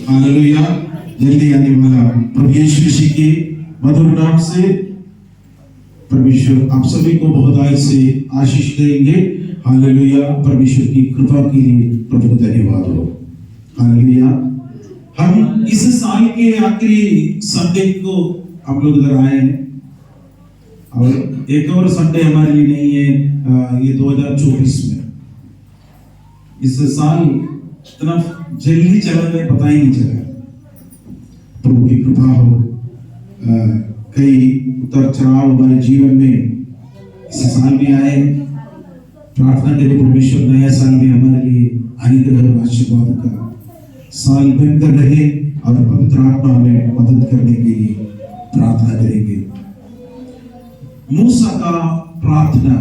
Hallelujah. जल्दी आने वाला प्रभु यीशु मसीह के मधुर नाम से परमेश्वर आप सभी को बहुत आय से आशीष देंगे। हालेलुया। परमेश्वर की कृपा के लिए प्रभु को धन्यवाद हो। हालेलुया। हम इस साल के आखिरी संडे को हम लोग इधर आए हैं और एक और संडे हमारे लिए नहीं है ये 2024 में। इस साल इतना जल्दी चला गया पता ही नहीं चला। प्रभु की कृपा हो। कई उतर चढ़ाव हमारे जीवन में इस साल में आए। प्रार्थना करें परमेश्वर नया साल में हमारे लिए अनुग्रह और आशीर्वाद का साल बेहतर रहे और पवित्र आत्मा हमें मदद करने के लिए प्रार्थना करेंगे। मूसा का प्रार्थना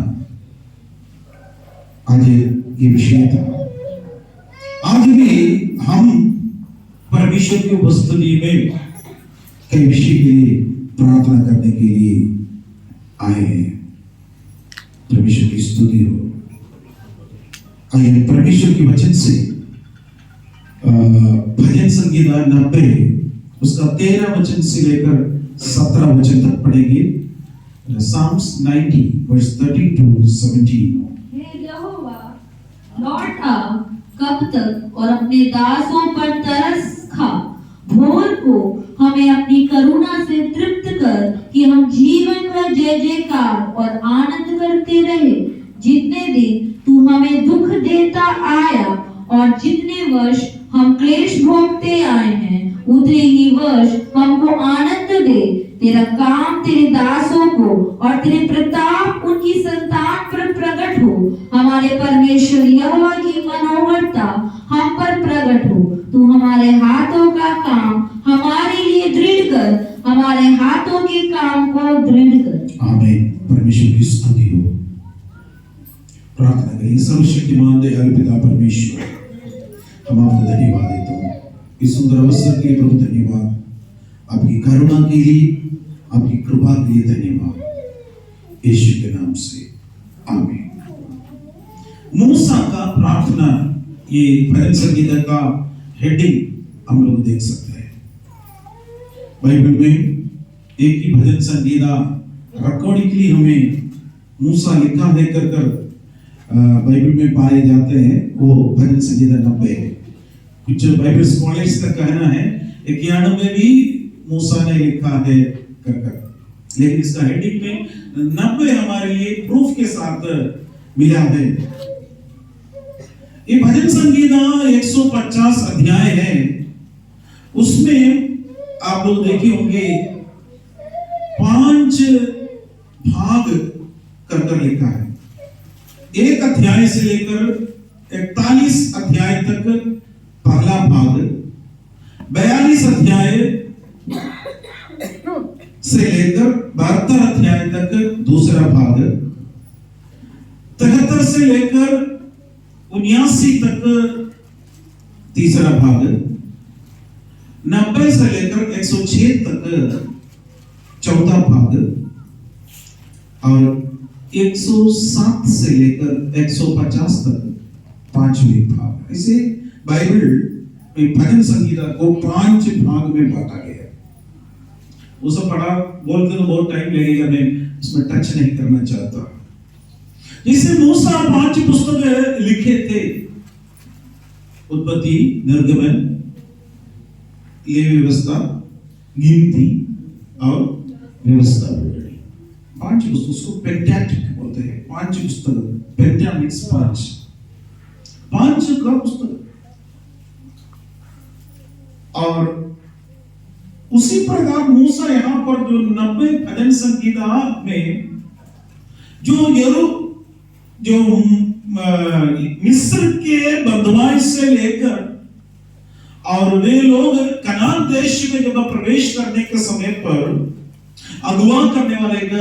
आज ये विषय था। आज भी हम परमेश्वर की उपस्थिति में कई विषय के लिए प्रार्थना करने के लिए आए हैं। परमेश्वर की स्तुति हो। आइए परमेश्वर के वचन से भजन संगीता 90 उसका 13 वचन से लेकर 17 वचन तक पढ़ेंगे। Psalms 90 verse 30 to 17। हे यहोवा लौट आ, कब तक और अपने दासों पर तरस खा। भोर को हमें अपनी करुणा से तृप्त कर कि हम जीवन भर जय जयकार और आनंद करते रहे। जितने दिन तू हमें दुख देता आया और जितने वर्ष हम क्लेश भोगते आए हैं उतने ही वर्ष हमको आनंद दे। तेरा काम तेरे दासों को और तेरे प्रताप उनकी संतान पर प्रकट हो। हमारे परमेश्वर यहोवा की मनोहरता हम पर प्रकट हो। तू हमारे हाथों का काम हमारे लिए दृढ़ कर, हमारे हाथों के काम को दृढ़ कर। आमीन। परमेश्वर की स्तुति हो। प्रार्थना करें। सर्वशक्तिमान दयालु पिता परमेश्वर, हम आपको धन्यवाद देते हैं इस सुंदर अवसर के लिए। प्रभु धन्यवाद आपकी करुणा के लिए, आपकी कृपा के लिए धन्यवाद यीशु के नाम से आमीन। मूसा का प्रार्थना ये भजन संगीता का हेडिंग हम लोग देख सकते हैं। बाइबल में एक ही भजन संगीता रिकॉर्डिंगली हमें मूसा लिखा है कर बाइबल में पाए जाते हैं। वो भजन संगीता 90 है। कुछ बाइबल स्कॉलर्स का कहना है 91 भी मूसा ने लिखा है कर। लेकिन इसका हेडिंग में 90 हमारे लिए प्रूफ के साथ मिला है। ये भजन संगीता 150 अध्याय है। उसमें आप लोग देखे होंगे 5 भाग कर लिखा है। एक अध्याय से लेकर 41 अध्याय तक पहला भाग, 42 अध्याय से लेकर 72 अध्याय तक दूसरा भाग, 73 से लेकर 79 तक तीसरा भाग, 90 से लेकर 106 तक चौथा भाग और 107 से लेकर 150 तक पांचवी भाग। ऐसे बाइबल में भजन संगीता को 5 भाग में बांटा गया। वो सब पढ़ा बोलते तो बहुत टाइम लगेगा, मैं उसमें टच नहीं करना चाहता। जिसे मूसा 5 पुस्तक लिखे थे, उत्पत्ति, निर्गमन, लेवी व्यवस्था, गिनती और व्यवस्था। 5 पुस्तक, उसको पेंटाट्रिक बोलते हैं। 5 पुस्तक, पेंटा मीन्स 5 का पुस्तक। और उसी प्रकार मूसा यहां पर जो 90 भजन संगीता में जो मिस्र के बंधुआई से लेकर और वे लोग कनान देश में जब प्रवेश करने के समय पर अगुवा करने वाले एक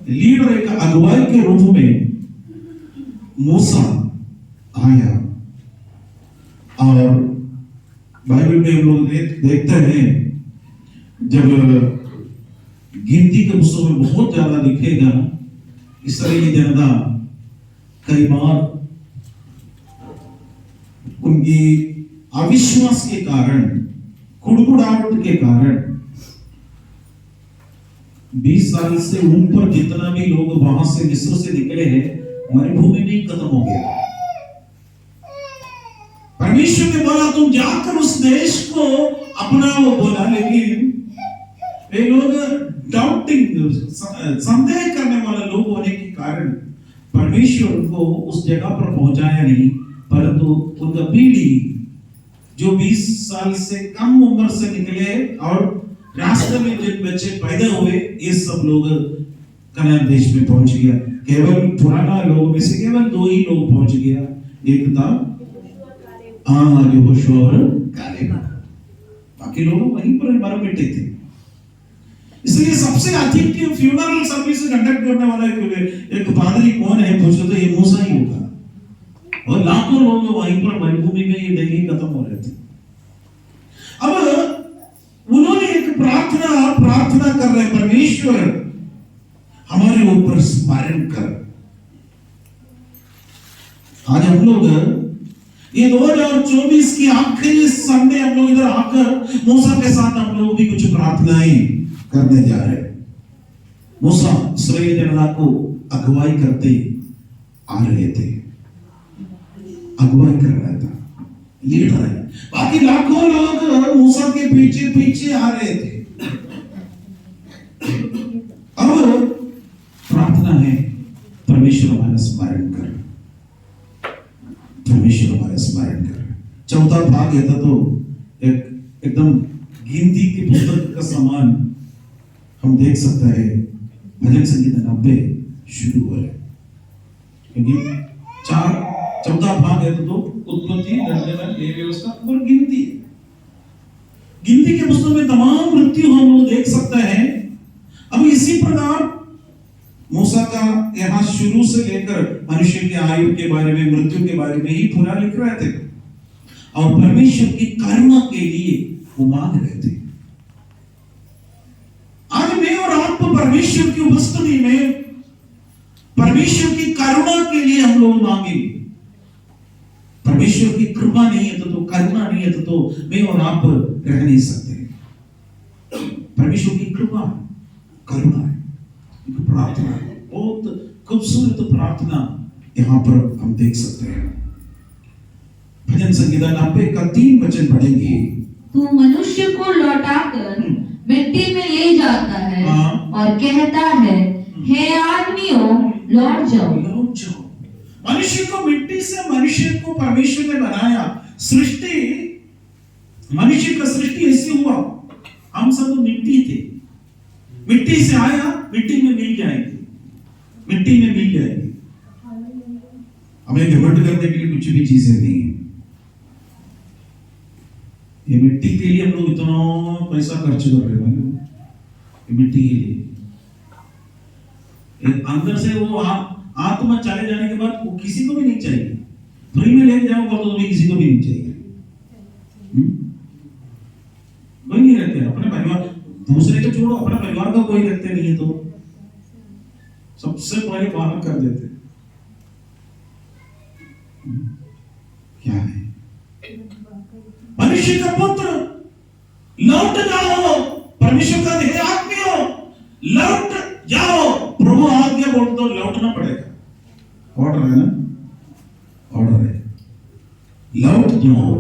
लीडर, एक अगुवाई के रूप में मूसा आया। और बाइबल में हम लोग देखते हैं जब गिनती के पुस्तक में बहुत ज्यादा दिखेगा इसराइली की जनता कई बार उनकी अविश्वास के कारण कुड़कुड़ाहट के कारण 20 साल से ऊपर जितना भी लोग वहां से मिस्र से निकले हैं मरुभूमि में ही खत्म हो गया। परमेश्वर ने बोला तुम जाकर उस देश को अपनाओ बोला, लेकिन वे लोग डाउटिंग संदेह करने वाले लोग होने के कारण परमेश्वर उनको उस जगह पर पहुंचाया नहीं, परंतु उनका पीढ़ी जो 20 साल से कम उम्र से निकले और रास्ते में जिन बच्चे पैदा हुए ये सब लोग कनान देश में पहुंच गया। केवल पुराना लोग में से केवल 2 ही लोग पहुंच गया, एक था यहोशू और कालेब, बाकी लोग वहीं पर मर मिटे थे। इसलिए सबसे अधिक फ्यूनरल सर्विस कंडक्ट करने वाला एक पादरी कौन है पूछो तो ये मूसा ही होगा, और लाखों लोग वहीं पर मरुभूमि में ये डेली खत्म हो रहे थे। अब उन्होंने एक प्रार्थना कर रहे, परमेश्वर हमारे ऊपर स्मरण कर। आज हम लोग ये 2024 की आखिरी संडे हम लोग इधर आकर मूसा के साथ हम लोग भी कुछ प्रार्थनाएं करने जा रहे हैं। मूसा इस्राएल जनता को अगुवाई करते आ रहे थे, अगुवाई कर रहा था, लीड रहा है, बाकी लाखों लोग मूसा के पीछे पीछे आ रहे थे। अब प्रार्थना है परमेश्वर हमारा स्मरण कर, परमेश्वर हमारा स्मरण कर। चौथा भाग ये था तो एकदम गिनती की पुस्तक का समान हम देख सकते हैं। भजन संगीता 90 शुरू हो रहा है, क्योंकि चौथा भाग है तो उत्पत्ति, व्यवस्था और गिनती। गिनती के पुस्तक में तमाम मृत्यु हम लोग देख सकते हैं। अब इसी प्रकार मूसा का यहाँ शुरू से लेकर मनुष्य की आयु के बारे में, मृत्यु के बारे में ही पूरा लिख रहे थे, और परमेश्वर की करुणा के लिए वो मांग रहे थे। आज मैं और आप परमेश्वर की उपस्थिति में परमेश्वर की करुणा के लिए हम लोग मांगेंगे। परमेश्वर की कृपा नहीं है तो करुणा नहीं है तो मैं और आप रह नहीं सकते। परमेश्वर की कृपा करुणा है, प्रार्थना है, बहुत खूबसूरत प्रार्थना यहाँ पर हम देख सकते हैं। भजन संगीता 90 का 3 वचन पढ़ेंगे। तू मनुष्य को लौटाकर मिट्टी में ले जाता है और कहता है, हे आदमियों लौट जाओ। लौट जाओ। मनुष्य को मिट्टी से, मनुष्य को परमेश्वर ने बनाया। सृष्टि, मनुष्य का सृष्टि ऐसे हुआ, हम सब मिट्टी थे, मिट्टी से आया, मिट्टी में मिल जाएंगे, मिट्टी में मिल जाएंगे। हमें घमंड करने के लिए कुछ भी चीजें नहीं है। ये मिट्टी के लिए हम लोग इतना पैसा खर्च कर रहे हैं, मिट्टी के लिए। अंदर से वो आत्मा चले जाने के बाद वो किसी को भी नहीं चाहिए। फ्री में ले जाओ तो भी किसी को भी नहीं चाहिए। कोई नहीं रखते अपने परिवार, दूसरे को छोड़ो, अपने परिवार का कोई रखते नहीं है तो सबसे पहले बाहर कर देते। क्या है? मनुष्य का पुत्र लौट जाओ, परमेश्वर का हे आदमियों लौट जाओ। प्रभु आज्ञा बोल तो लौटना पड़ेगा। ऑर्डर है ना, ऑर्डर है, लौट जाओ,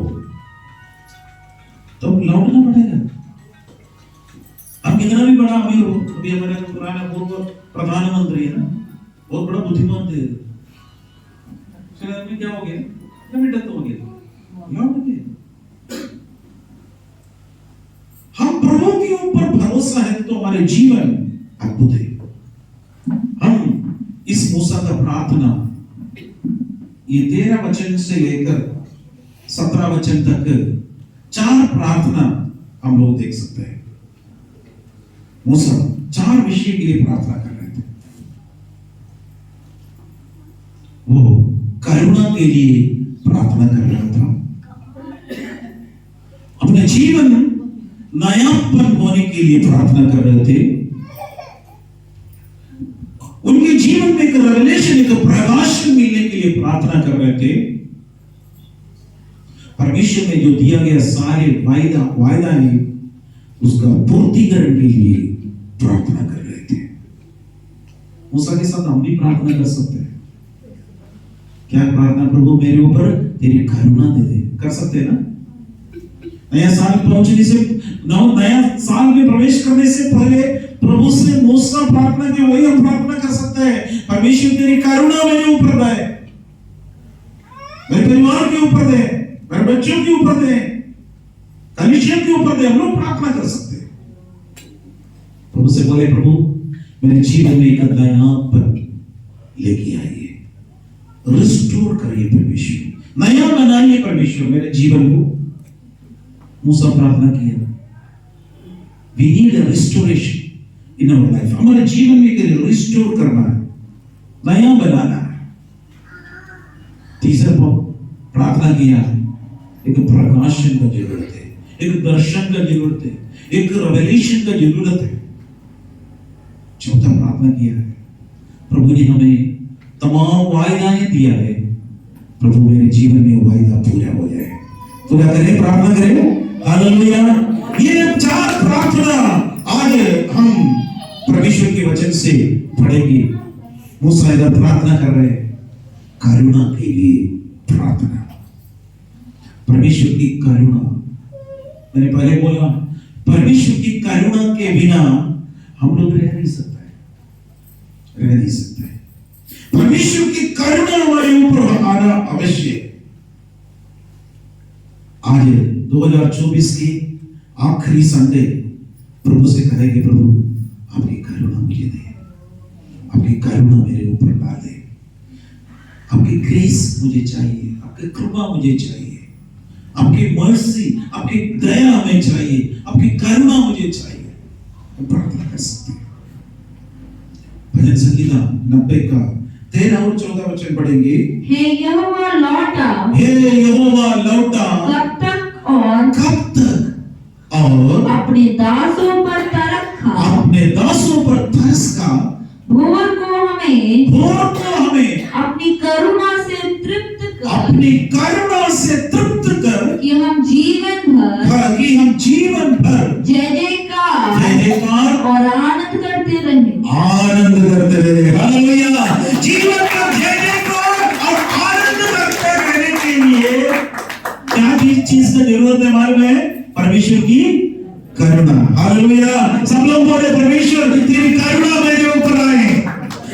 तो लौटना पड़ेगा। अब कितना भी बड़ा अमीर हो, अभी हमारे पुराना पूर्व प्रधानमंत्री है ना, बहुत बड़ा बुद्धिमान थे, आदमी क्या हो गया, डेथ हो गया, लौट गए। हम प्रभु के ऊपर भरोसा है तो हमारे जीवन अद्भुत है। हम इस मूसा का प्रार्थना ये 13 वचन से लेकर 17 वचन तक 4 प्रार्थना हम लोग देख सकते हैं। मूसा 4 विषय के लिए प्रार्थना कर रहे थे। वो करुणा के लिए प्रार्थना कर रहा था, अपने जीवन नयापन होने के लिए प्रार्थना कर रहे थे, उनके जीवन में एक रेवलेशन, एक प्रकाशन मिलने के लिए प्रार्थना कर रहे थे, परमेश्वर ने जो दिया गया सारे वायदा है उसका पूर्तिकरण के लिए प्रार्थना कर रहे थे। मूसा के साथ हम भी प्रार्थना कर सकते हैं। क्या प्रार्थना? प्रभु मेरे ऊपर तेरी करुणा दे दे। कर सकते हैं ना? नया साल पहुंचने से नया साल में प्रवेश करने से पहले प्रभु से मूसा प्रार्थना की वही हम प्रार्थना कर सकते हैं। परमेश्वर तेरी करुणा मेरे ऊपर दे, मेरे परिवार के ऊपर दे, मेरे बच्चों के ऊपर दे, कलीसिया के ऊपर दे। हम लोग प्रार्थना कर सकते हैं। प्रभु से बोले प्रभु मेरे जीवन में एक नयापन लेके आइए, रिस्टोर करिए परमेश्वर, नया बनाइए परमेश्वर मेरे जीवन को। मूसा प्रार्थना किया। We need a restoration in our life. हमारे जीवन में के लिए रिस्टोर करना है, नया बनाना है। तीसरा प्रार्थना किया, एक प्रकाशन का जरूरत है, एक दर्शन का जरूरत है, एक रेवलेशन का जरूरत है। चौथा प्रार्थना किया है, प्रभु ने हमें तमाम वायदाएं दिया है, प्रभु मेरे जीवन में वायदा पूरा हो जाए। पूरा करें, प्रार्थना करें। हालेलुया। ये चार प्रार्थना आज हम परमेश्वर के वचन से पढ़ेंगे। मूसा इधर प्रार्थना कर रहे हैं, करुणा के लिए प्रार्थना। परमेश्वर की करुणा, मैंने पहले बोला परमेश्वर की करुणा के बिना हम लोग रह नहीं सकते। परमेश्वर की करुणा हमारे ऊपर आना अवश्य। आज 2024 की आखिरी संडे प्रभु से कहेंगे, प्रभु आपकी करुणा मुझे दे, आपकी करुणा मेरे ऊपर डाल दे, आपकी ग्रेस मुझे चाहिए, आपकी कृपा मुझे चाहिए, आपकी मर्सी, आपकी दया हमें चाहिए, आपकी करुणा मुझे चाहिए। हम प्रार्थना कर सकते हैं। भजन संगीता 90 का 13 और 14 वचन पढ़ेंगे। हे यहोवा लौटा, हे यहोवा लौटा, कब तक और अपने दासों पर तरस खा, अपने दासों पर तरस खा। भोर को हमें अपनी करुणा से तृप्त कर, अपनी करुणा से तृप्त कर, कि हम जीवन भर जय जयकार और आनंद करते रहे। हालेलुया। जीवन का जय जयकार और आनंद करते रहने के लिए क्या चीज का जरूरत है हमारे में? परमेश्वर की करुणा। हालेलुया। सब लोग बोले परमेश्वर तेरी करुणा मेरे ऊपर आए,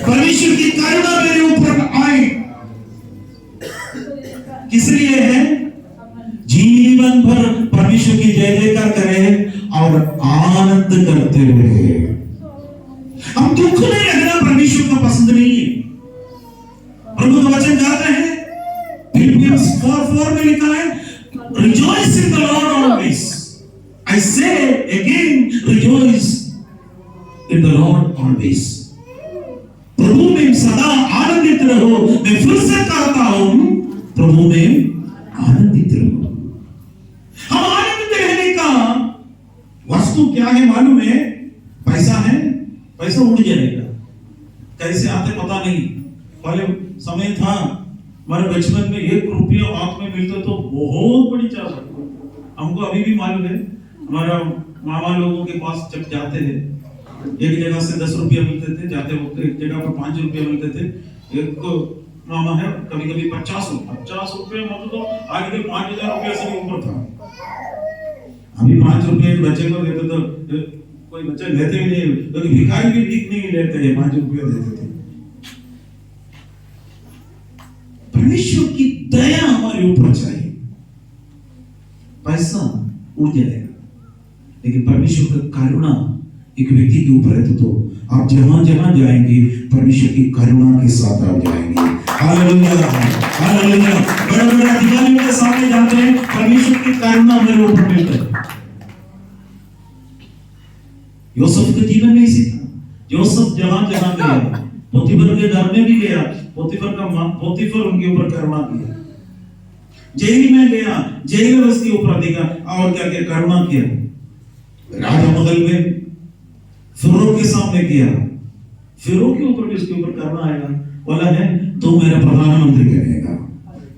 परमेश्वर की करुणा मेरे ऊपर आए। किस लिए है? जीवन भर परमेश्वर की जय जयकार करें और आनंद करते रहे। हम दुख में रहना परमेश्वर को पसंद नहीं है। प्रभु का वचन कहते हैं, फिलिपियंस 4:4 में लिखा है, rejoice in the Lord always. I say again, rejoice in the Lord always. प्रभु में सदा आनंदित रहो। मैं फिर से कहता हूं, प्रभु में आनंदित रहो। हम आनंदित रहने का वस्तु क्या है मालूम है? पैसा है, पैसा उड़ जाएगा, कैसे आते पता नहीं। पहले समय था हमारे बचपन में 1 रुपया हाथ में मिलता तो बहुत बड़ी चाह। हमको अभी भी मालूम है, हमारा मामा लोगों के पास जब जाते थे, एक जगह से 10 रुपया मिलते थे, जाते वक्त एक जगह पर 5 रुपया मिलते थे। एक मामा है, कभी कभी 50 रुपये, मतलब तो आगे 5000 रुपया से भी ऊपर था। अभी 5 रुपये बच्चे को देते तो कोई बच्चा लेते ही नहीं, तो भिखारी भी ठीक नहीं लेते हैं, 5 रुपया देते थे। परमेश्वर की दया हमारे ऊपर चाहिए। पैसा उड़ जाएगा, लेकिन परमेश्वर का करुणा एक व्यक्ति के ऊपर है तो आप जहां जहां जाएंगे परमेश्वर की करुणा के साथ आप जाएंगे। Hallelujah, hallelujah. बड़े अधिकारियों के सामने जाते हैं, परमेश्वर की करुणा मेरे ऊपर मिलता है। यूसुफ के जीवन में इसी था। यूसुफ जहां जहां गया, पोतीफर के घर में भी गया, पोतीफर उनके ऊपर करुणा किया। जेल में गया, जेल में उसके ऊपर अधिकार और क्या क्या करुणा किया। राजा महल में फिरौन के सामने किया, फिरौन के ऊपर भी उसके ऊपर करुणा आएगा। बोला है तू मेरा प्रधानमंत्री करेगा।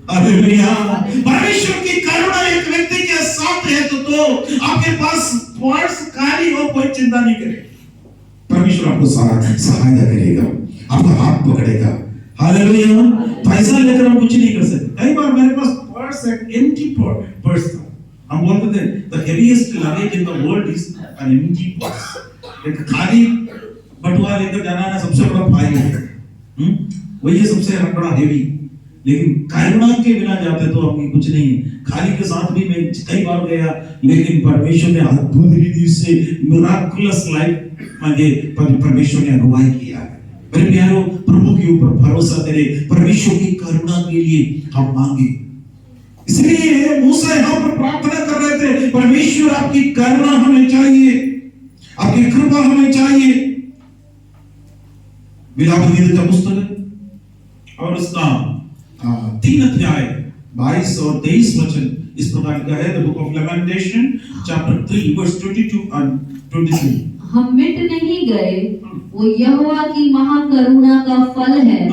हालेलुया। परमेश्वर की करुणा एक व्यक्ति के साथ है तो आपके पास पर्स खाली हो, कोई चिंता नहीं करे। परमेश्वर आपको सहायता करेगा, आपका हाथ पकड़ेगा। हालेलुया। पैसा लेकर हम कुछ नहीं कर सकते। कई बार मेरे पास पर्स एक एम्प्टी पर्स था। हम बोलते थे the heaviest luggage in the world is an empty purse. एक खाली बटुआ लेकर जाना ना सबसे बड़ा फाइल है। वही सबसे बड़ा हेवी। लेकिन करुणा के बिना जाते तो आपकी कुछ नहीं है। खाली के साथ भी मैं कई बार गया, लेकिन परमेश्वर ने अद्भुत रीति से मिराकुलस लाइफ मांगे, परमेश्वर ने अगुवाई किया। मेरे प्यारों, प्रभु के ऊपर भरोसा करें, परमेश्वर की करुणा के लिए हम मांगे। इसलिए मूसा यहाँ पर प्रार्थना कर रहे थे, परमेश्वर आपकी करुणा हमें चाहिए, आपकी कृपा हमें चाहिए। विलाप गीत का पुस्तक और उसका 3 अध्याय 22 और 23 वचन इस प्रकार का है। The book of Lamentation chapter 3 verse 22 and 23। हम मिट नहीं गए, वो यहोवा की महाकरुणा का फल है,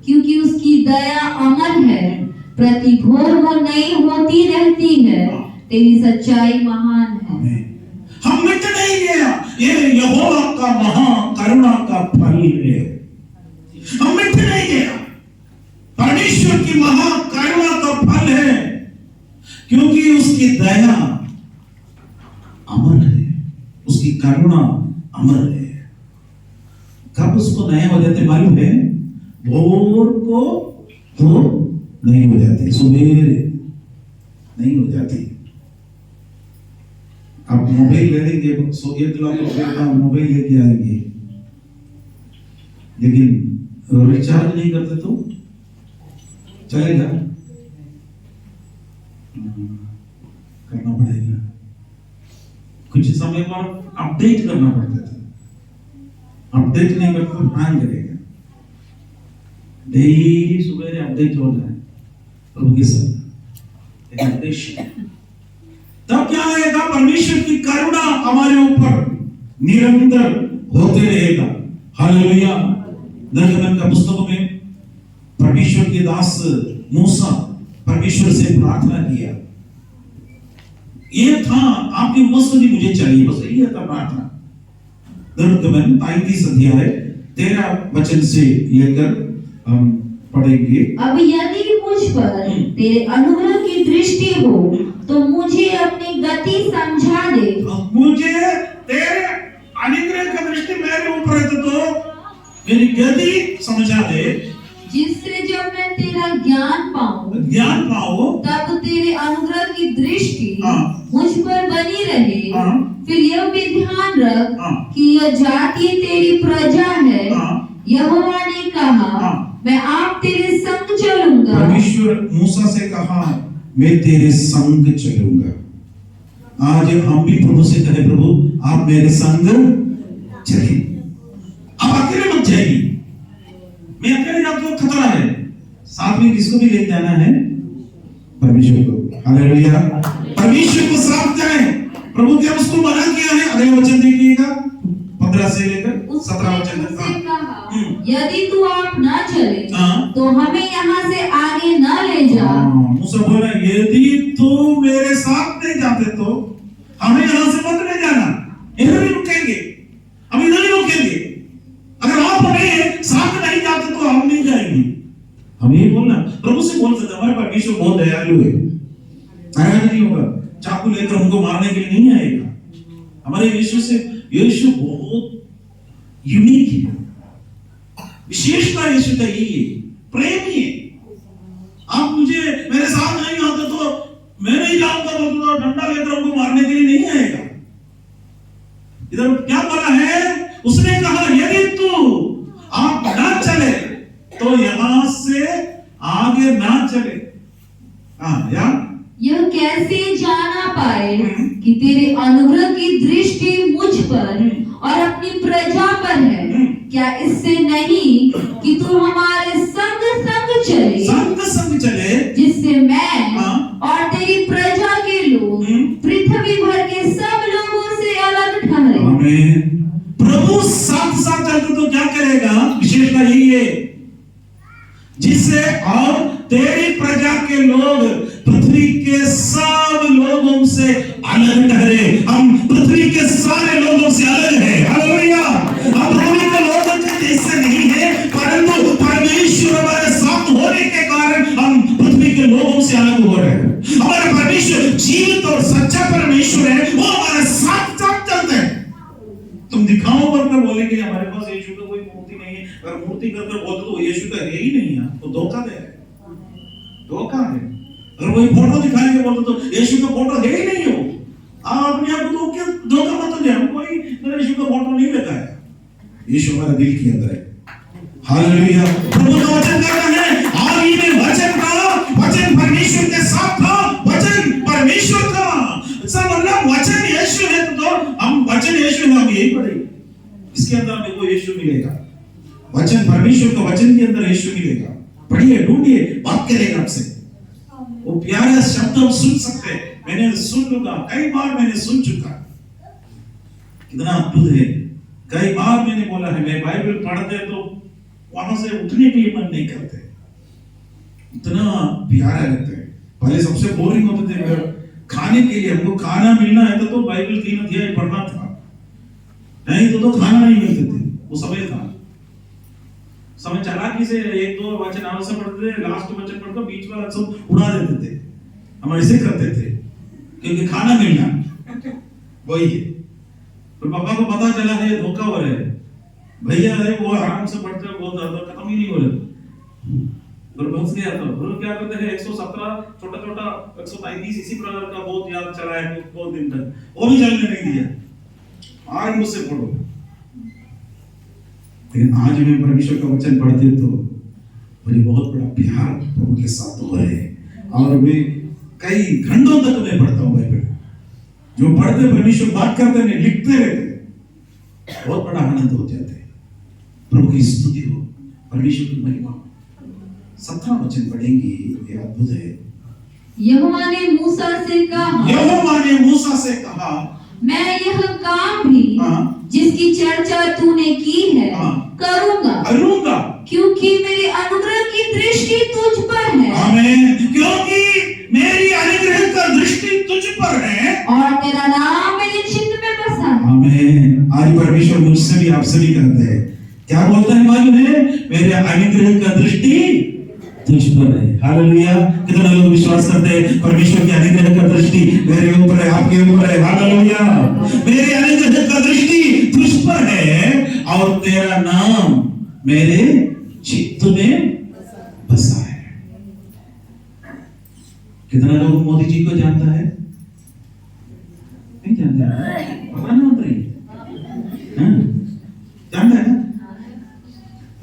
क्योंकि उसकी दया अमर है, प्रति भोर वो नई होती रहती है, तेरी सच्चाई महान है। हम मिट नहीं गया, ये यहोवा का महाकरुणा का फल है। हम मिट नहीं गया, परमेश्वर की महाकरुणा का फल है, क्योंकि उसकी दया अमर है, उसकी करुणा अमर है। कब उसको नया हो जाते मालूम है? भोर को तो नहीं हो जाती, सुबह नहीं हो जाती। आप मोबाइल ले लेंगे, 1 लाख रुपए का मोबाइल लेके आएंगे, लेकिन रिचार्ज नहीं करते तो चलेगा? करना पड़ेगा। कुछ समय पर अपडेट करना पड़ता था, अपडेट नहीं करते तो हैंग करेगा। डेली सुबह अपडेट हो जाए प्रभु के साथ एक अपडेशन, तब क्या आएगा? परमेश्वर की करुणा हमारे ऊपर निरंतर होते रहेगा। हालेलुया। निर्गमन का पुस्तक में परमेश्वर के दास मूसा परमेश्वर से प्रार्थना किया। ये था आपकी मस्ती मुझे चाहिए, बस यही था प्रार्थना। निर्गमन 35 अध्याय 13 वचन से लेकर हम पढ़ेंगे। अब यदि मुझ पर तेरे अनुग्रह की दृष्टि हो तो मुझे अपनी गति समझा दे। मुझे तेरे अनुग्रह की दृष्टि मेरे ऊपर है तो मेरी गति समझा दे, जिससे जब मैं तेरा ज्ञान पाऊं तब तेरे अनुग्रह की दृष्टि मुझ पर बनी रहे। फिर यह भी ध्यान रख कि यह जाति तेरी प्रजा है। यहोवा ने कहा, मैं आप तेरे संग चलूंगा। परमेश्वर मूसा से कहा, मैं तेरे संग चलूंगा। आज हम भी प्रभु से कहे, प्रभु आप मेरे संग चलिए। आप अकेले मत जाइए, मैं अकेले जाता हूं खतरा है, साथ में किसको भी ले जाना है? परमेश्वर को। हालेलुया। परमेश्वर को साथ जाए। प्रभु ने उसको मना किया है। अगले वचन देखिएगा 15 से लेकर 17 वचन तक। यदि तू आप न चले तो हमें यहाँ से आगे न ले जा। मूसा बोला, यदि तू मेरे साथ नहीं जाते तो हमें यहाँ से मत ले जाना, इधर ही रुकेंगे, हम इधर ही रुकेंगे। अगर आप हमें साथ नहीं जाते तो हम नहीं जाएंगे। हम ये बोलना प्रभु से बोल सकते, हमारे परमेश्वर बहुत दयालु है, नाराज नहीं होगा, चाकू लेकर हमको मारने के लिए नहीं आएगा। हमारे यीशु बहुत यूनिक है, विशेषता यीशु का यही है, प्रेमी है। आप मुझे मेरे साथ नहीं आते तो मैं नहीं जाऊंगा, तो डंडा लेकर हमको मारने के लिए नहीं आएगा। इधर क्या बोला है? उसने कहा, यदि तू आप ना चले तो यहां से आगे ना चले। या यह कैसे जाना पाए कि तेरे अनुग्रह की दृष्टि मुझ पर और अपनी प्रजा पर है? क्या इससे नहीं कि तू हमारे संग संग चले, जिससे मैं और तेरी प्रजा के लोग पृथ्वी भर के सब लोगों से अलग ठहरे। आमीन। प्रभु साथ साथ चलते तो क्या करेगा? विशेषता यही है, जिससे और तेरी प्रजा के लोग पृथ्वी के सब लोगों से अलग ठहरे। हम पृथ्वी के सारे लोगों से अलग हैं। हालेलुया। हम पृथ्वी के लोगों के जैसे नहीं है, परंतु परमेश्वर हमारे साथ होने के कारण हम पृथ्वी के लोगों से अलग हो रहे हैं। हमारा परमेश्वर जीवित और सच्चा परमेश्वर है, वो हमारे साथ साथ चलते हैं। तुम दिखाओ करके बोलेंगे हमारे पास यीशु का कोई मूर्ति नहीं है, अगर मूर्ति करके बोलते तो यीशु का है ही नहीं है, तो धोखा दे रहे हैं, धोखा है। अगर वही फोटो दिखाएंगे बोलते तो यीशु का फोटो है ही नहीं हो, आप अपने आप को धोखा मत दे। हम कोई यीशु का फोटो नहीं देखा है, यीशु हमारे दिल के अंदर है। हालेलुया। प्रभु का वचन कहता है, आदि में वचन था, वचन परमेश्वर के साथ था, वचन परमेश्वर था। सब मतलब वचन यीशु है, तो हम वचन यीशु है, हम यही पढ़ेंगे। इसके अंदर हमको यीशु मिलेगा, वचन परमेश्वर का वचन के अंदर यीशु मिलेगा। पढ़िए, ढूंढिए, बात करेगा आपसे। वो प्यारा शब्द हम सुन सकते हैं। मैंने सुन लूंगा, कई बार मैंने सुन चुका, कितना अद्भुत है। कई बार मैंने बोला है, मैं बाइबल पढ़ते तो वहां से उठने के लिए मन नहीं करते, इतना प्यारा लगता है। पहले सबसे बोरिंग होते थे, खाने के लिए हमको खाना मिलना है तो बाइबल 3 अध्याय पढ़ना था, नहीं तो खाना नहीं मिलते थे। वो समय था, समय चालाकी से 1-2 वचन आवश्यक पढ़ते थे, लास्ट वचन पढ़कर बीच वाला सब उड़ा देते थे। हम ऐसे करते थे क्योंकि खाना मिलना वही है। तो पापा को पता चला है धोखा हो रहा है, भैया है वो आराम से पढ़ते हैं, बहुत ज्यादा खत्म ही नहीं हो रहा। तो बस गया था, वो क्या करते हैं 117 छोटा छोटा 135 इसी प्रकार का बहुत याद चला है बहुत दिन तक, वो भी चलने नहीं दिया। आज मुझसे पढ़ो, लेकिन आज मैं परमेश्वर का वचन पढ़ते तो मुझे बहुत बड़ा प्यार प्रभु के साथ हो रहे हैं। और मैं कई घंटों तक मैं पढ़ता हूँ बाइबल, जो पढ़ते परमेश्वर बात करते हैं, लिखते रहते, बहुत बड़ा आनंद हो जाता है। प्रभु की स्तुति हो, परमेश्वर की महिमा। 17 वचन पढ़ेंगे, ये अद्भुत है। यहोवा ने मूसा से कहा, यहोवा ने मूसा से कहा, मैं यह काम भी जिसकी चर्चा तूने की है करूंगा, क्योंकि मेरे अनुग्रह की दृष्टि तुझ पर है। आमीन। क्योंकि मेरी अनुग्रह का दृष्टि तुझ पर है और तेरा नाम मेरे चित्त में बसा है। आमीन। आज परमेश्वर मुझसे भी आपसे भी कहते हैं, क्या बोलता है मालूम है? मेरे अनुग्रह का दृष्टि तुझ पर है। हालेलुया। कितने लोग विश्वास करते हैं परमेश्वर की अनुग्रह का दृष्टि मेरे ऊपर है, आपके ऊपर है। हालेलुया। मेरे अनुग्रह का दृष्टि तुझ पर है और तेरा नाम मेरे चित्त में बसा है। कितना लोग मोदी जी को जानता है? नहीं जानते, प्रधानमंत्री जानता है ना?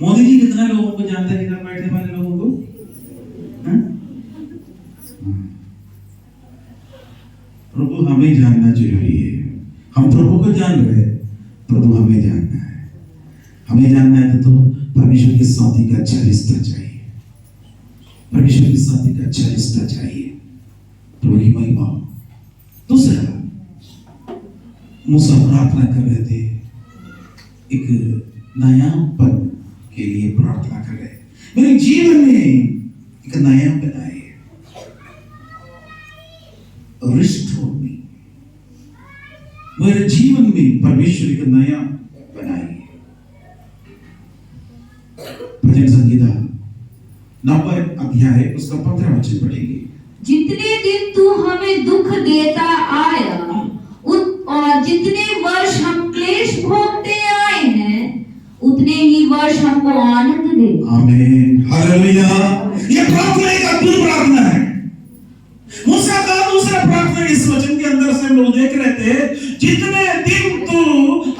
मोदी जी कितना लोगों को जानता है? इधर बैठने वाले लोगों को प्रभु हमें जानना जरूरी है। हम प्रभु को जान रहे हैं, प्रभु हमें जानना है। हमें जानना है तो परमेश्वर के साथ एक अच्छा रिश्ता चाहिए, परमेश्वर के साथ एक अच्छा रिश्ता चाहिए। प्रभु की महिमा। दूसरा, मूसा प्रार्थना कर रहे थे, एक नयापन के लिए प्रार्थना कर रहे, मेरे जीवन में एक नयापन आए, रिस्टोर मी, मेरे जीवन में परमेश्वर एक नया बनाइए। भजन संगीता 90 अध्याय उसका 15 वचन पढ़ेंगे। जितने दिन तू हमें दुख देता आया और जितने वर्ष हम क्लेश भोगते आए हैं, उतने ही वर्ष हमको आनंद दे। आमीन। हालेलुया। ये प्रार्थना एक अद्भुत प्रार्थना है। मूसा का दूसरा प्रार्थना इस वचन के अंदर से हम लोग देख रहे थे, जितने दिन तू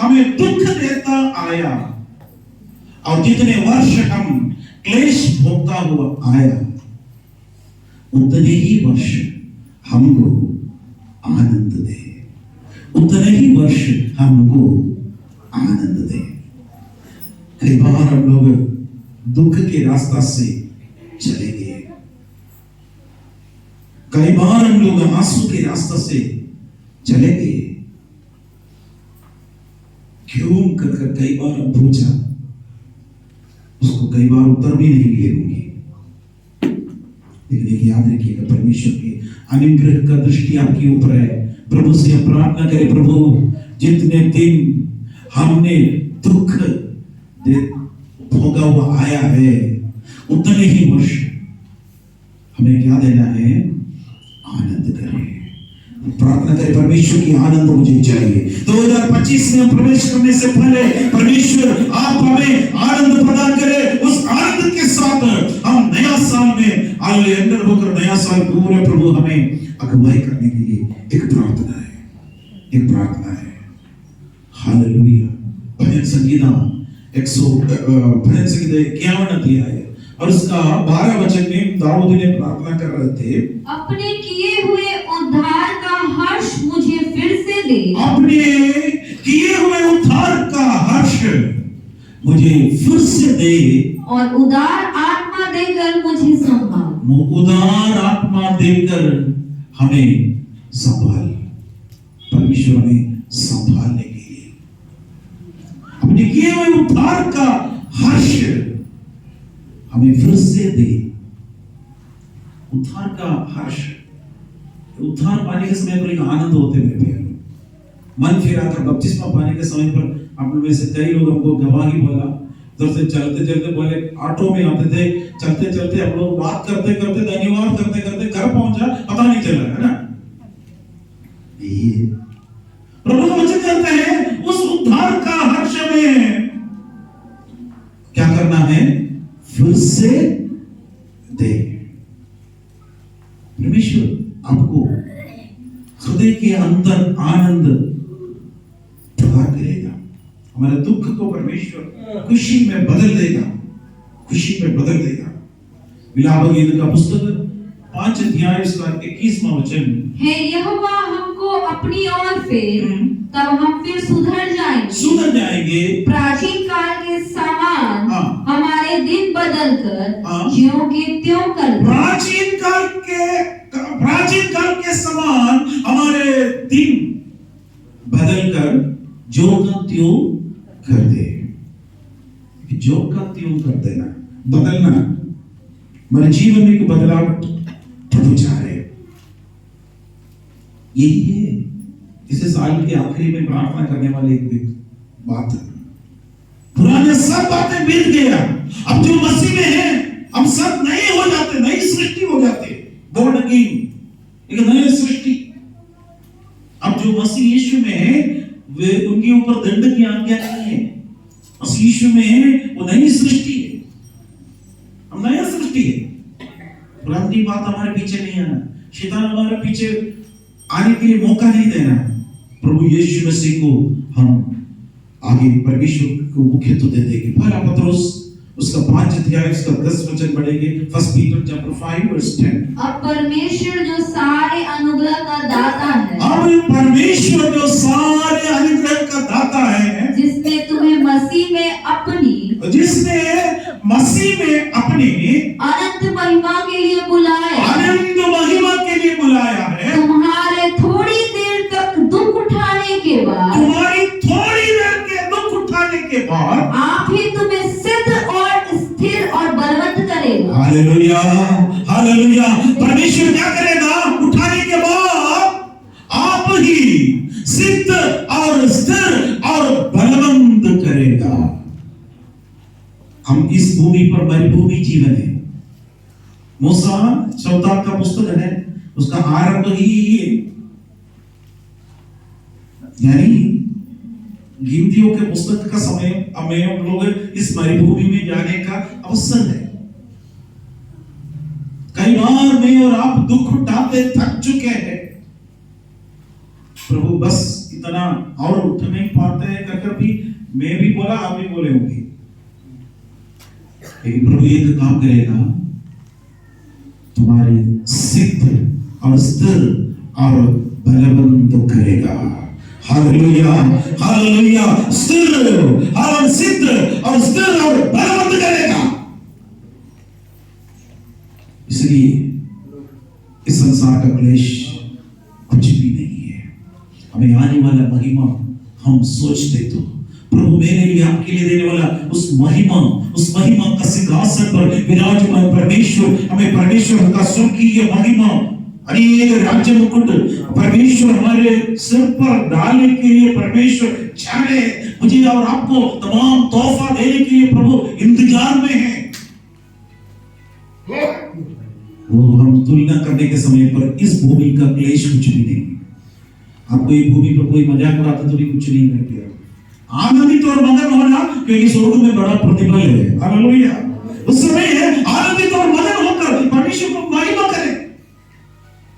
हमें दुख देता आया और जितने वर्ष हम क्लेश भोगता हुआ आया, उतने ही वर्ष हमको आनंद दे, उतने ही वर्ष हमको आनंद दे। कई बार हम लोग दुख के रास्ता से चले गए, कई बार हम लोग आंसू के रास्ते से चले गए, क्यों कर कई बार पूछा, उसको कई बार उत्तर भी नहीं मिले होंगे। लेकिन एक याद रखिएगा, परमेश्वर के अनुग्रह का दृष्टि आपके ऊपर है। प्रभु से प्रार्थना करें, प्रभु जितने दिन हमने दुख भोगा हुआ आया है, उतने ही वर्ष हमें क्या देना है? आनंद करें। प्रार्थना करें, परमेश्वर की आनंद मुझे चाहिए। 2025 में प्रवेश करने से पहले परमेश्वर आप हमें आनंद प्रदान करें। उस आनंद के साथ हम नया साल में आगे अंदर होकर नया साल पूरे प्रभु हमें अगुवाई करने के लिए एक प्रार्थना है। हालेलुया। भजन संगीता 51 अध्याय और उसका 12 वचन में दाऊद ने प्रार्थना कर रहे थे, अपने किए हुए उद्धार का हर्ष मुझे फिर से दे। अपने किए हुए उद्धार का हर्ष मुझे फिर से दे, और उदार आत्मा देकर मुझे संभाल। उदार आत्मा देकर हमें संभाल। परमेश्वर हमें संभालने के लिए अपने किए हुए उद्धार का हर्ष हमें फिर से दे। उद्धार का हर्ष, उद्धार पाने के समय पर एक आनंद होते मेरे प्यारे। मन फिरा कर बपतिस्मा पाने के समय पर आप लोग में से कई लोग हमको गवाही बोला, उधर से चलते चलते बोले, ऑटो में आते थे, चलते चलते हम लोग बात करते करते धन्यवाद करते करते घर पहुंचा, पता नहीं चला, है ना? ये प्रभु का वचन कहते हैं, उस उद्धार का हर्ष में क्या करना है? फिर से दे। परमेश्वर आपको हृदय के अंदर आनंद प्रदान करेगा। हमारे दुख को परमेश्वर खुशी में बदल देगा, खुशी में बदल देगा। विलाप गीत का पुस्तक 5 अध्याय उसका 21वां वचन हे यहोवा हमको अपनी ओर फेर, तब हम फिर सुधर जाएंगे। प्राचीन काल के समान हमारे दिन बदल कर ज्यों के त्यों कर दे। प्राचीन काल के समान हमारे दिन बदल कर ज्यों का त्यों कर दे। ज्यों का त्यों कर देना, बदलना। हमारे जीवन में एक बदलाव प्रभु चाह रहे। यही है इसे साल के आखिरी में प्रार्थना करने वाली एक बात है। पुराने सब बातें बीत गया, अब जो मसीह में है हम सब नए हो जाते, नई सृष्टि हो जाते, बोर्न अगेन, एक नई सृष्टि। अब जो मसीह यीशु में है वे उनके ऊपर दंड की आज्ञा नहीं है। मसीह यीशु में है वो नई सृष्टि है, हम नया सृष्टि है। पुरानी बात हमारे पीछे नहीं आना, शैतान हमारे पीछे आने के लिए मौका नहीं देना। प्रभु यीशु मसीह को हम आगे परमेश्वर को मुख्यत्व दे देंगे। पहला पत्रोस उसका 5 अध्याय उसका 10 वचन पढ़ेंगे। 1 पीटर चैप्टर 5 वर्स 10। अब परमेश्वर जो सारे अनुग्रह का दाता है, अब परमेश्वर जो सारे अनुग्रह का दाता है, जिसने तुम्हें मसीह में अपनी अनंत महिमा के लिए बुलाया है, तुम्हारे थोड़ी देर तक दुख उठाने के बाद आप ही तुम्हें सिद्ध और स्थिर और बलवंत करेगा। Hallelujah, hallelujah. परमेश्वर क्या करेगा? उठाने के बाद आप ही सिद्ध और स्थिर और बलवंत करेगा। हम इस भूमि पर मरुभूमि जीवन है। मूसा शौतान का पुस्तक है, उसका आरंभ ही है, यानी गिनतियों के पुस्तक का समय हमें हम लोग इस मरुभूमि में जाने का अवसर है। कई बार मैं और आप दुख उठाते थक चुके हैं, प्रभु बस इतना और उठ नहीं पाते हैं कहकर भी मैं भी बोला, आप भी बोले होंगे। लेकिन प्रभु एक काम करेगा, तुम्हारे सिद्ध और स्थिर और बलवंत करेगा। Hallelujah, hallelujah. सिद्ध और स्थिर और बलवंत करेगा। इसलिए इस संसार का क्लेश कुछ भी नहीं है। हमें आने वाला महिमा हम सोचते तो प्रभु मेरे लिए आपके लिए देने वाला उस महिमा का सिंहासन पर विराजमान परमेश्वर, हमें परमेश्वर का स्वर्गीय महिमा, अनेक राज्य मुकुट परमेश्वर हमारे सिर पर डालने के लिए परमेश्वर चाहे मुझे और आपको तमाम तोहफा देने के लिए प्रभु इंतजार में है। वो हम तुलना करने के समय पर इस भूमि का क्लेश कुछ भी नहीं। आपको ये भूमि पर कोई मजाक उड़ाता तो भी कुछ नहीं कर पाया। आनंदित और मगन होना, क्योंकि स्वर्ग में बड़ा प्रतिफल है। हालेलुया। उस समय है आनंदित और मगन होकर परमेश्वर को महिमा करें।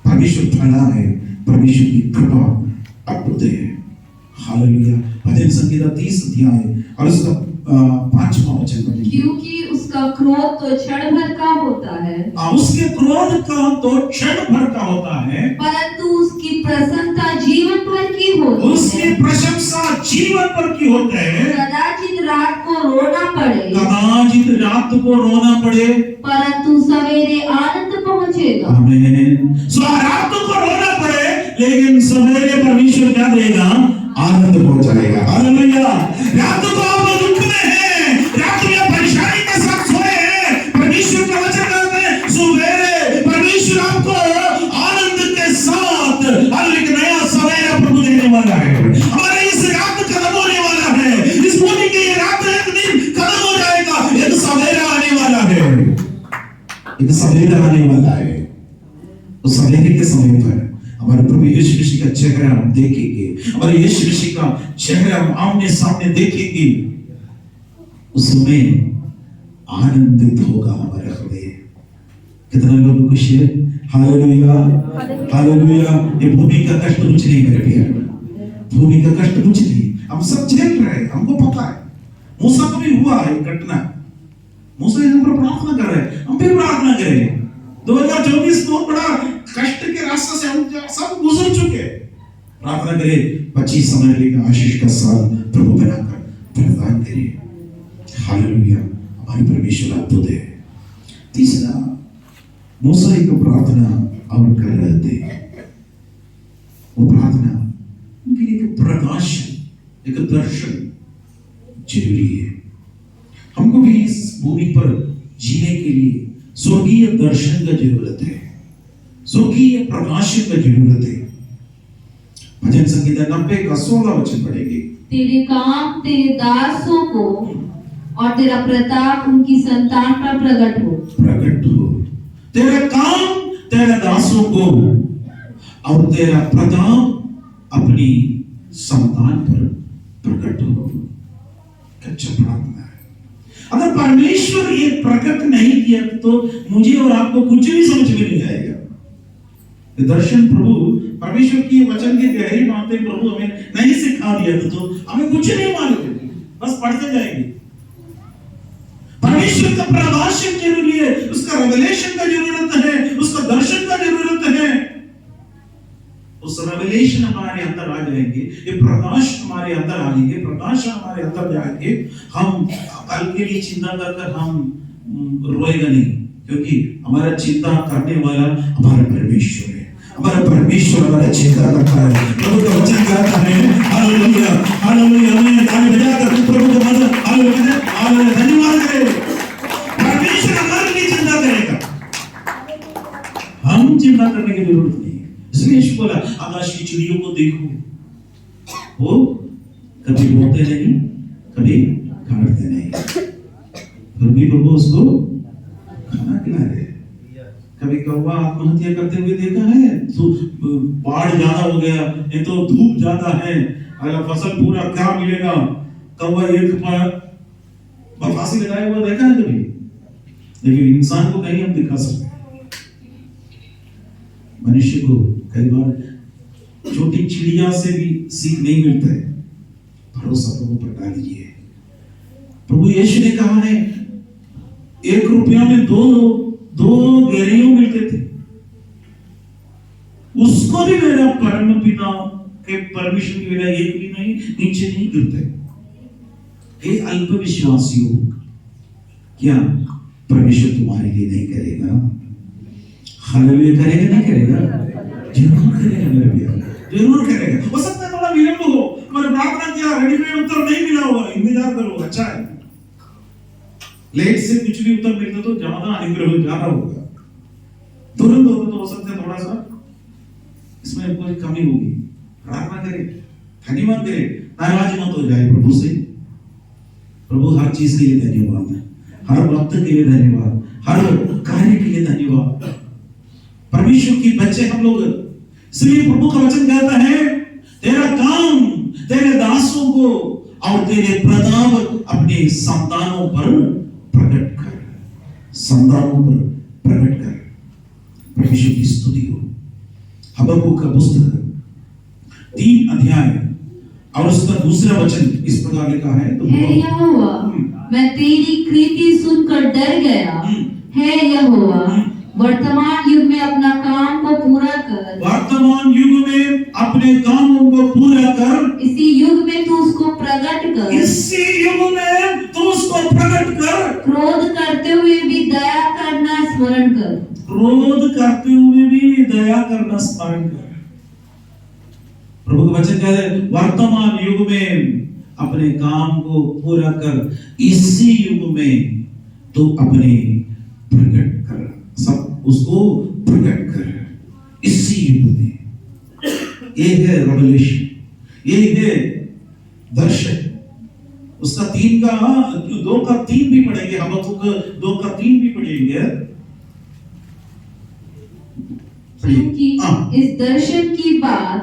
परमेश्वर भला है, परमेश्वर की कृपा अद्भुत है। हालेलुया। भजन संहिता 30 अध्याय और उसका 5वां वचन पढ़िए। क्योंकि उसका क्रोध तो क्षण भर का होता है, उसके क्रोध का तो क्षण भर का होता है, परंतु उसकी प्रसन्नता जीवन भर की होती है। उसकी प्रशंसा जीवन भर की होती है। कदाचित रात को रोना पड़े, कदाचित रात को रोना पड़े, परंतु सवेरे आनंद पहुंचेगा। आमीन। रात को रोना पड़े, लेकिन सवेरे परमेश्वर क्या देगा? आनंद पहुंचाएगा। हालेलुया। रात को आप दुख में हैं, रात में परेशानी के साथ सोए हैं, परमेश्वर का वचन कहते हैं सवेरे परमेश्वर आपको आनंद के साथ एक नया सवेरा प्रभु देने वाला है। हमारे इस रात खत्म होने वाला है, इस भूमि की ये रात एक दिन खत्म हो जाएगा, एक सवेरा आने वाला है, एक सवेरा आने वाला है। उस सवेरे के समय पर हमारे प्रभु यीशु मसीह का चेहरा हम देखेंगे, हमारे यीशु मसीह का चेहरा हम आमने सामने देखेंगे। उस समय आनंदित होगा हमारा हृदय। कितना लोग खुश है? Hallelujah, hallelujah. ये भूमि का कष्ट कुछ नहीं मेरे प्यारे, भूमि का कष्ट कुछ नहीं। हम सब झेल रहे हैं, हमको पता है। मूसा को भी हुआ है घटना, मूसा यहाँ पर प्रार्थना कर रहे हैं, हम भी प्रार्थना करें। 2024 बहुत बड़ा कष्ट के रास्ते से हम सब गुजर चुके। प्रार्थना करें 25 समझने का आशीष का साल प्रभु बनाकर प्रदान करें। हालेलुया। हमारे परमेश्वर अद्भुत है। तीसरा, मूसा एक प्रार्थना और कर रहे थे। वो प्रार्थना उनके लिए एक प्रकाशन, एक दर्शन जरूरी है। हमको भी इस भूमि पर जीने के लिए स्वर्गीय दर्शन का जरूरत है, स्वर्गीय प्रकाशन का जरूरत है। भजन संहिता 90 का 16 वचन पढ़ेंगे। तेरे काम तेरे दासों को और तेरा प्रताप उनकी संतान पर प्रकट हो, प्रकट हो। तेरे काम तेरे दासों को और तेरा प्रताप अपनी संतान पर प्रकट हो। अच्छा प्रार्थना है। अगर परमेश्वर ये प्रकट नहीं किया तो मुझे और आपको कुछ भी समझ में नहीं आएगा। दर्शन प्रभु परमेश्वर की वचन की गहरी बातें प्रभु हमें नहीं सिखा दिया तो हमें कुछ नहीं मालूम, बस पढ़ते जाएंगे। परमेश्वर का प्रकाशन जरूरी है, उसका रेवलेशन का जरूरत है, उसका दर्शन का जरूरत है। उस रेवलेशन हमारे अंदर आ जाएंगे, ये प्रकाश हमारे अंदर आएंगे, प्रकाश हमारे अंदर जाएंगे। हम कल के लिए चिंता कर हम रोएगा नहीं, क्योंकि हमारा चिंता करने वाला हमारा परमेश्वर है। हमारा परमेश्वर हमारा चिंता करता है। प्रभु का वचन कहता है हालेलुया, हालेलुया। हमें ताली बजाकर प्रभु को मदद हालेलुया, हालेलुया धन्यवाद करें। परमेश्वर हमारे लिए चिंता करेगा, हम चिंता करने की जरूरत नहीं है। इसलिए यीशु बोला आकाश की चिड़ियों को देखो, वो कभी बोते नहीं, कभी काटते नहीं, फिर भी प्रभु उसको खाना खिला रहे। कभी कौवा आत्महत्या करते हुए देखा है? तो बाढ़ ज्यादा हो गया, ये तो धूप ज्यादा है, अगर फसल पूरा क्या मिलेगा? कौवा एक पर फांसी लगाया हुआ देखा है कभी? लेकिन इंसान को कहीं हम दिखा सकते हैं। मनुष्य को कई बार छोटी चिड़िया से भी सीख नहीं मिलता है। भरोसा प्रभु पर डालिए। प्रभु यीशु ने कहा है 1 रुपया में दो गैरियों मिलते थे, उसको भी मेरा परम पिता के परमिशन के बिना एक भी नहीं नीचे नहीं गिरते। ये अल्प विश्वासियों, क्या परमेश्वर तुम्हारे लिए नहीं करेगा? हालेलुया करेगा, नहीं करेगा? जरूर करेगा मेरे प्यारे, जरूर करेगा। हो सकता है थोड़ा विलंब हो, हमारे प्रार्थना किया रेडीमेड उत्तर नहीं मिला हुआ स्वीकार करो, अच्छा है। लेट से कुछ भी उत्तर मिलता तो ज्यादा अनुग्रह ज्यादा होगा, तुरंत होता तो हो सकता है थोड़ा सा इसमें कोई कमी होगी। प्रार्थना करें, धन्यवाद करें, नाराज मत हो जाए प्रभु से। प्रभु हर चीज के लिए धन्यवाद है, हर वक्त के लिए धन्यवाद, हर कार्य के लिए धन्यवाद। परमेश्वर की बच्चे हम लोग, इसलिए प्रभु का वचन कहता है तेरा काम तेरे दासों को और तेरे प्रताप अपने संतानों पर प्रकट कर, संतानों पर प्रकट कर। परमेश्वर की स्तुति हो। हबक्कुक का पुस्तक 3 अध्याय और उसका दूसरा वचन इस प्रकार लिखा है, तो हे यहोवा, मैं तेरी कृति सुनकर डर गया। हे यहोवा, वर्तमान युग में अपना काम को पूरा कर, वर्तमान युग में अपने कामों को पूरा कर, इसी युग में तू उसको प्रकट कर, इसी युग में तू उसको प्रकट कर। क्रोध करते हुए भी दया करना स्मरण कर, क्रोध करते हुए भी दया करना स्मरण कर। प्रभु का वचन कहता है वर्तमान युग में अपने काम को पूरा कर, इसी युग में तो अपने प्रकट कर, सब उसको प्रकट कर इसी युग में। ये है रेवलेशन, ये है दर्शन। उसका 2 का 3 भी पढ़ेंगे, हम 2 का 3 भी पढ़ेंगे। क्योंकि इस दर्शन की बात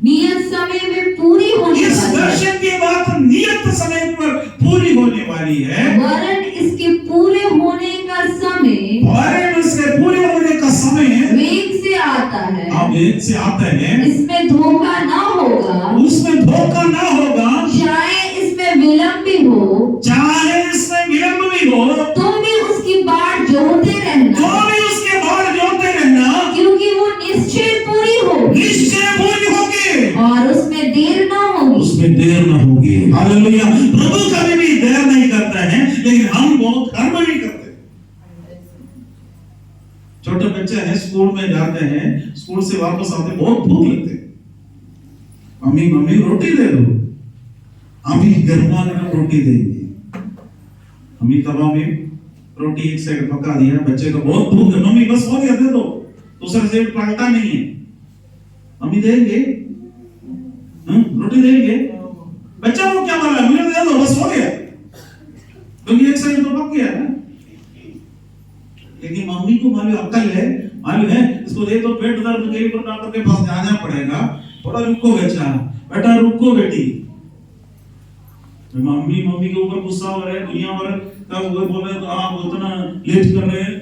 नियत समय में पूरी होने वाली है। इस दर्शन की बात नियत समय पर पूरी होने वाली है। वरन इसके पूरे होने का समय, वरन इसके पूरे होने का समय वेग से आता है। अब वेग से आता है, इसमें धोखा ना होगा, उसमें धोखा ना होगा, चाहे इसमें विलंब भी हो, चाहे इसमें विलंब भी हो, तो भी उसकी बाट जोते रहना, तो भी उसके बाद जोते रहना, क्योंकि वो निश्चय पूरी होगी, निश्चय पूरी होगी और उसमें देर ना होगी, उसमें देर ना होगी। हालेलुया। प्रभु कभी भी देर नहीं करता है, लेकिन हम बहुत हड़बड़ी करते हैं। छोटे बच्चे हैं, स्कूल में जाते हैं, स्कूल से वापस आते बहुत भूख लगते है, मम्मी मम्मी रोटी दे दो, अभी गर्मा गर्म रोटी देंगे। मम्मी तवा में रोटी एक साइड पका दिया, बच्चे को बहुत भूख है, मम्मी बस हो गया दे दो, दूसरा साइड पलटा नहीं है, मम्मी देंगे रोटी देंगे। बच्चा को क्या मालूम, मुझे दे दो बस हो गया, क्योंकि एक साइड तो पक गया ना। लेकिन मम्मी को मालूम, अक्ल है, मालूम है इसको दे तो पेट दर्द के लिए डॉक्टर के पास जाना पड़ेगा, थोड़ा रुको बच्चा, बेटा रुको बेटी। मम्मी के ऊपर गुस्सा हो रहा है, दुनिया भर का वो बोल रहे तो आप उतना लेट कर रहे हैं।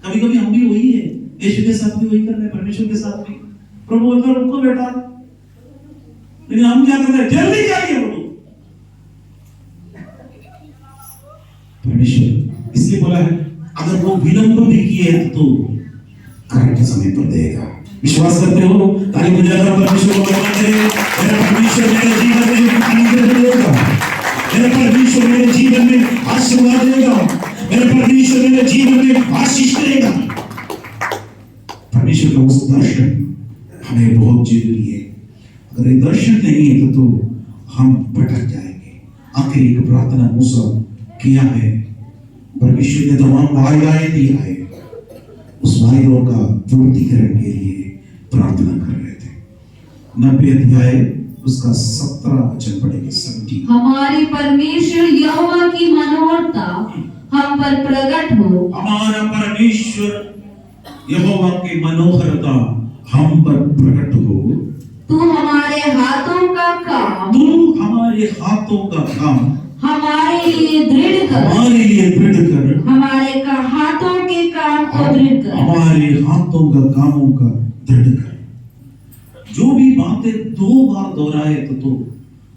कभी कभी हम भी वही है, यीशु के साथ भी वही कर रहे हैं, परमेश्वर के साथ भी। प्रभु बोलता रुको बेटा, लेकिन हम क्या करते हैं, जल्दी जाइए प्रभु। परमेश्वर इसलिए बोला है अगर वो विलंब भी किए तो करेक्ट समय पर देगा। विश्वास करते हो? ताली बजाकर परमेश्वर को धन्यवाद करें। मेरा परमेश्वर मेरे जीवन में अनुग्रह देगा, मेरा परमेश्वर मेरे जीवन में आशीर्वाद देगा, मेरा परमेश्वर मेरे जीवन में आशीष देगा। परमेश्वर का उस दर्शन हमें बहुत जरूरी है। अगर ये दर्शन नहीं है तो हम भटक जाएंगे। आखिर एक प्रार्थना मूसा किया है, परमेश्वर ने तमाम वायदाएं दी है, उस वायदों का पूर्तिकरण के लिए प्रार्थना कर रहे थे। 90 अध्याय उसका 17 वचन पढ़ेंगे। 17 हमारे परमेश्वर यहोवा की मनोहरता हम पर प्रकट हो, हमारा परमेश्वर यहोवा की मनोहरता हम पर प्रकट हो। तू हमारे हाथों का काम, तू हमारे हाथों का काम हमारे लिए दृढ़ कर, हमारे लिए दृढ़ कर, हमारे का हाथों के काम को दृढ़ कर, हमारे हाथों का कामों का दृढ़ कर। जो भी बातें 2 बार दोहराए तो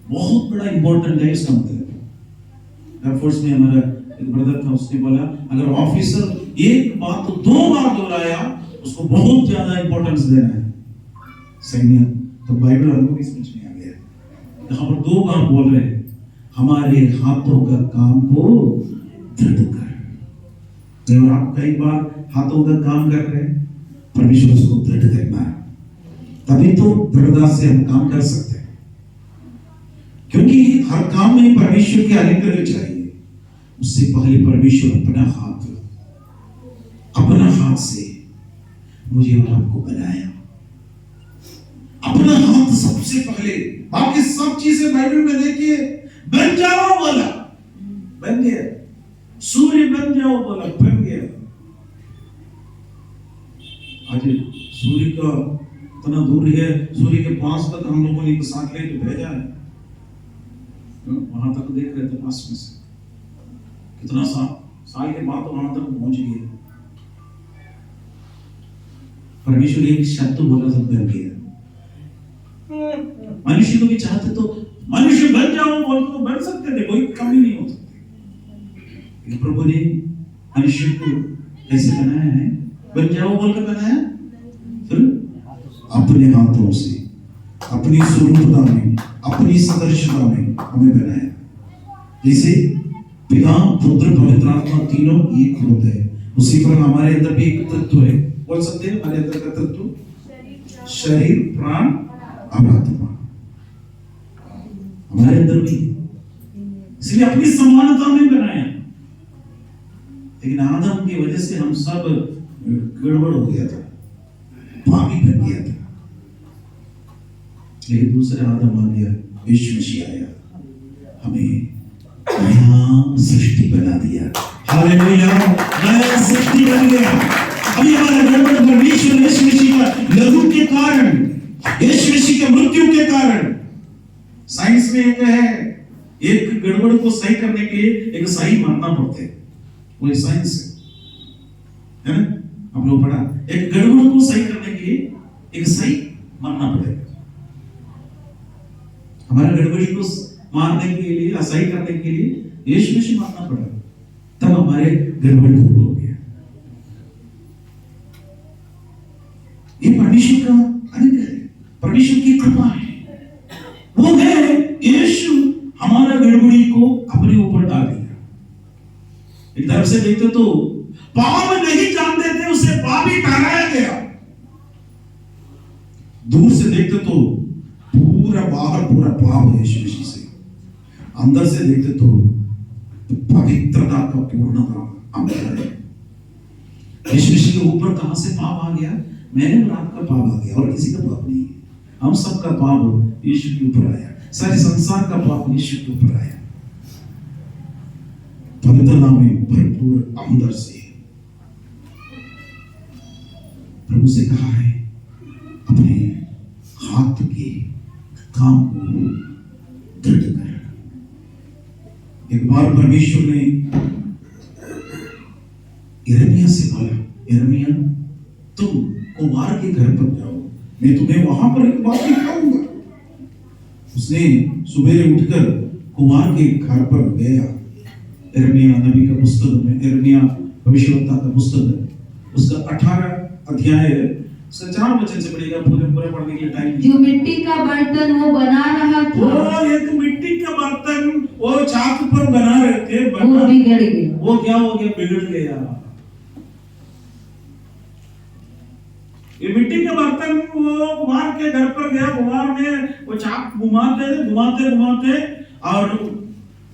बहुत बड़ा इंपॉर्टेंट है इसका मतलब। एयरफोर्स में हमारा एक ब्रदर था, उसने बोला अगर ऑफिसर एक बात तो 2 बार दोहराया उसको बहुत ज्यादा इंपॉर्टेंस देना है। सैन्य तो बाइबल हमको भी समझ में आ गया, यहाँ पर 2 बार बोल रहे हैं हमारे हाथों का काम को दृढ़ कर। और आप कई बार हाथों का काम कर रहे हैं, परमेश्वर उसको दृढ़ करना है, तभी तो दृढ़ता से हम काम कर सकते हैं। क्योंकि हर काम में परमेश्वर के आलिंगन चाहिए। उससे पहले परमेश्वर अपना हाथ से मुझे और आपको बनाया। अपना हाथ सबसे पहले, बाकी सब चीजें बाइबल में देखिए, बन जाओ बोला, बन गया। सूर्य बन जाओ बोला, बन गया। आज सूर्य का इतना दूर है, सूर्य के पास तक हम लोगों ने एक साथ लेके भेजा है, वहां तक देख रहे थे पास में से, कितना साल के बाद तो वहां तक पहुंच गए। परमेश्वर एक शब्द बोला तो बन गया। मनुष्य को भी चाहते तो मनुष्य बन जाओ बोलते तो बन सकते थे, कोई कमी नहीं हो सकती। प्रभु ने मनुष्य को कैसे बनाया है? बन जाओ बोलकर बनाया, फिर अपने हाथों से, अपनी स्वरूपता में, अपनी सदृशता में हमें बनाया। जैसे पिता, पुत्र, पवित्र आत्मा तीनों एक होते हैं, उसी पर हमारे अंदर भी एक तत्व है। बोल सकते हैं हमारे अंदर का तत्व? शरीर, प्राण और आत्मा हमारे अंदर भी, इसलिए अपनी समानता में बनाया। लेकिन आदम की वजह से हम सब गड़बड़ हो गया था, पापी बन गया था। लेकिन दूसरा आदम आ गया, यीशु मसीह आया, हमें नया सृष्टि बना दिया। हालेलुया, नया सृष्टि बन गया। अभी हमारा गड़बड़ परमेश्वर यीशु मसीह का लहू के कारण, यीशु मसीह के मृत्यु के कारण। साइंस में एक है, एक गड़बड़ को सही करने के लिए एक सही मानना पड़ता है, वो साइंस है ना? आप लोग पढ़ा, एक गड़बड़ को सही करने के लिए एक सही मानना पड़ेगा। हमारा गड़बड़ी को मारने के लिए या सही करने के लिए यीशु मसीह मानना पड़ा, तब हमारे गड़बड़ दूर हो गया। ये परमेश्वर का अनुग्रह है, परमेश्वर की कृपा है। वो है यीशु हमारा गड़बड़ी को अपने ऊपर डाल दिया। एक तरफ से देखते तो पाप नहीं जानते थे, उसे पापी ठहराया गया। दूर से देखते तो पूरा बाहर पूरा पाप है यीशु मसीह से, अंदर से देखते तो पवित्रता का पूर्णता अंदर है। यीशु मसीह के ऊपर कहां से पाप आ गया? मैंने और आपका पाप आ गया, और किसी का पाप नहीं है। हम सबका पाप यीशु के ऊपर आया, सारे संसार का पाप यीशु के ऊपर आया। पवित्रता में भरपूर अंदर से प्रभु से कहा है, अपने हाथ के काम को दृढ़ कर। एक बार परमेश्वर ने यिर्मयाह से बोला, यिर्मयाह तुम कुमार के घर पर जाओ, मैं तुम्हें वहां पर एक बात दिखाऊंगा। उसने सुबह उठकर कुमार के घर पर गया। यिर्मयाह नबी का पुस्तक में, यिर्मयाह भविष्यवक्ता का पुस्तक, उसका 18 अध्याय है, उसका 4 वचन से पढ़ेगा, पूरा पढ़ने के लिए टाइम। जो मिट्टी का बर्तन वो बना रहा था, वो एक मिट्टी का बर्तन वो चाक पर बना रहे थे, वो बिगड़ गया। वो क्या हो गया? बिगड़ गया। ये मिट्टी के बर्तन वो कुमार के घर पर गया, कुमार ने वो चाक घुमाते और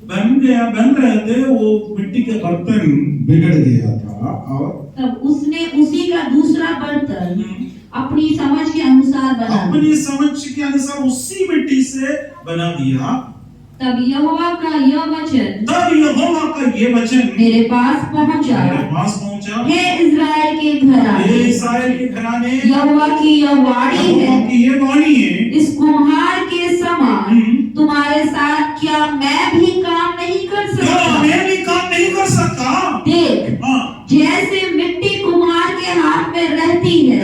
बन रहे थे, वो मिट्टी के बर्तन बिगड़ गया था। और तब उसने उसी का दूसरा बर्तन अपनी समझ के अनुसार बना, अपनी समझ के अनुसार उसी मिट्टी से बना दिया। तब यहोवा का यह वचन मेरे पास पहुंचा, हे इस्राएल के घराने, यहोवा की यह वाणी है, इस कुम्हार के समान तुम्हारे साथ क्या मैं भी काम नहीं कर सकता? देख, जैसे मिट्टी कुम्हार के हाथ में रहती है,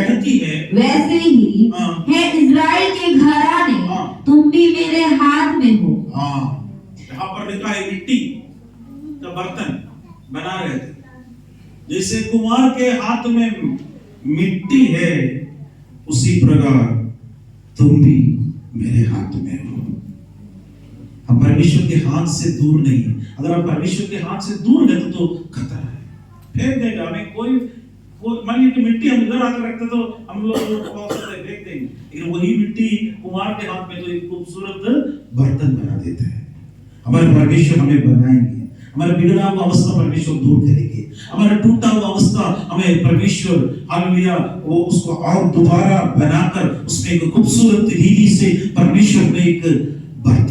वैसे ही है इस्राएल के घराने, तुम भी मेरे हाथ में हो। यहाँ पर लिखा है मिट्टी का बर्तन बना रहे थे, जैसे कुमार के हाथ में मिट्टी है, उसी प्रकार तुम भी मेरे हाथ में हो। हम परमेश्वर के हाथ से दूर नहीं। अगर हम परमेश्वर के हाथ से दूर गए तो खतरा है, फेंक देगा हमें। कोई मान लीजिए मिट्टी हम इधर आकर रखते तो हम लोग फेंक देंगे, लेकिन वही मिट्टी कुम्हार के हाथ में तो एक खूबसूरत बर्तन बना देता है। हमारे परमेश्वर हमें बनाएंगे, हमारा बिगड़ा हुआ अवस्था परमेश्वर दूर करेंगे, हमारा टूटा हुआ अवस्था हमें परमेश्वर हालेलुया वो उसको और दोबारा बनाकर उसमें एक खूबसूरत रीति से परमेश्वर में एक बर्तन